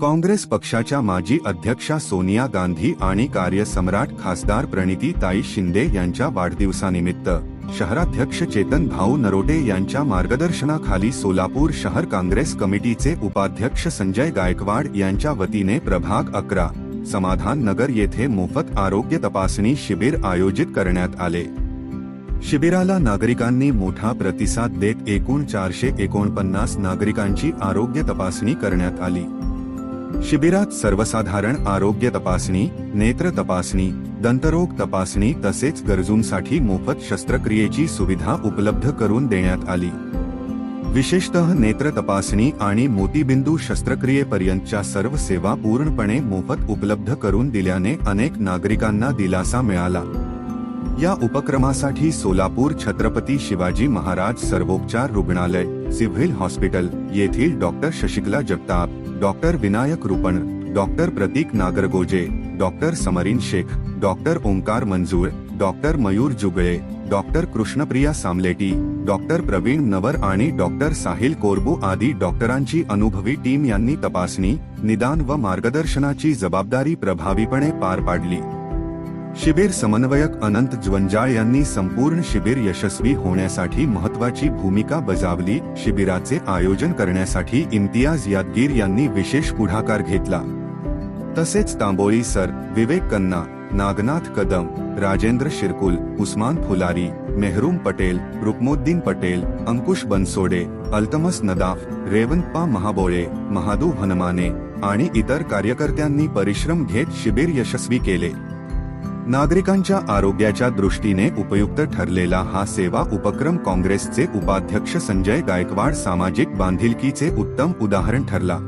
काँग्रेस पक्षाच्या माजी अध्यक्षा सोनिया गांधी आणि कार्यसम्राट खासदार प्रणितीताई शिंदे यांच्या वाढदिवसानिमित्त शहराध्यक्ष चेतन भाऊ नरोटे यांच्या मार्गदर्शनाखाली सोलापूर शहर काँग्रेस कमिटीचे उपाध्यक्ष संजय गायकवाड यांच्या वतीने प्रभाग 11 समाधान नगर येथे मोफत आरोग्य तपासणी शिबिर आयोजित करण्यात आले। शिबिराला नागरिकांनी मोठा प्रतिसाद देत एकूण 449 नागरिकांची आरोग्य तपासणी करण्यात आली। शिबिरात सर्वसाधारण आरोग्य तपासणी, नेत्र तपासणी, दंतरोग तपासणी तसेच गरजूंसाठी मोफत शस्त्रक्रियेची सुविधा उपलब्ध करून देण्यात आली। विशेषतः नेत्र तपासणी आणि मोतीबिंदू शस्त्रक्रियेपर्यंतच्या सर्व सेवा पूर्णपणे मोफत उपलब्ध करून दिल्याने अनेक नागरिकांना दिलासा मिळाला। या उपक्रमासाठी सोलापूर छत्रपती शिवाजी महाराज सर्वोपचार रुग्णालय, सिव्हिल हॉस्पिटल येथील doctor Shashikala Jagtap, doctor Vinayak Rupan, doctor Pratik Nagargoje, doctor Samreen Sheikh, doctor Omkar Manjur, doctor Mayur Jugale, doctor Krishnapriya Samleti, doctor Pravin Navar आणि डॉक्टर साहिल कोरबू आदी डॉक्टरांची अनुभवी टीम यांनी तपासणी, निदान व मार्गदर्शनाची जबाबदारी प्रभावीपणे पार पाडली। शिबिर समन्वयक अनंत ज्वंजाळ यांनी संपूर्ण शिबिर यशस्वी होण्यासाठी महत्त्वाची भूमिका बजावली। शिबिराचे आयोजन करण्यासाठी इम्तियाज यादगीर यांनी विशेष पुढाकार घेतला। तसेच तांबोळी सर, विवेक कन्ना, नागनाथ कदम, राजेंद्र शिरकुल, उस्मान फुलारी, मेहरूम पटेल, रुकमुद्दीन पटेल, अंकुश बनसोडे, अल्तमस नदाफ, रेवंतप्पा महाबोळे, महादू हनुमाने आणि इतर कार्यकर्त्यांनी परिश्रम घेत शिबिर यशस्वी केले। नागरिकांच्या आरोग्याच्या दृष्टीने उपयुक्त ठरलेला हा सेवा उपक्रम काँग्रेसचे उपाध्यक्ष संजय गायकवाड सामाजिक बांधिलकीचे उत्तम उदाहरण ठरला।